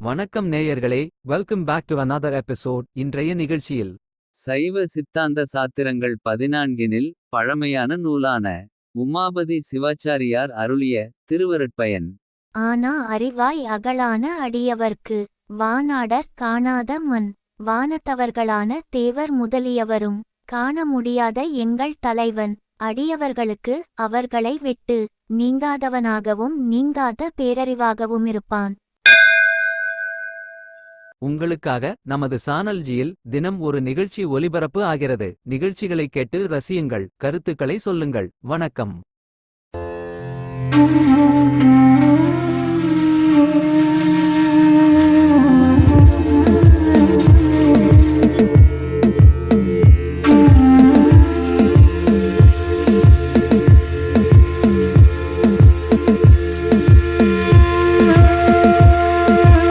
வணக்கம் நேயர்களே, welcome back to another episode. இன்றைய நிகழ்ச்சியில் சைவ சித்தாந்த சாத்திரங்கள் 14னில் பழமையான நூலான உமாபதி சிவாச்சாரியார் அருளிய திருவருட்பயன். ஆனா அறிவாய் அகலான அடியவர்க்கு வானாடர் காணாத மண். வானத்தவர்களான தேவர் முதலியவரும் காண முடியாத எங்கள் தலைவன். அடியவர்களுக்கு அவர்களை விட்டு நீங்காதவனாகவும் நீங்காத பேரறிவாகவும் இருப்பான். உங்களுக்காக நமது சானல்ஜியில் தினம் ஒரு நிகழ்ச்சி ஒலிபரப்பு ஆகிறது. நிகழ்ச்சிகளை கேட்டு ரசியுங்கள், கருத்துக்களை சொல்லுங்கள். வணக்கம்.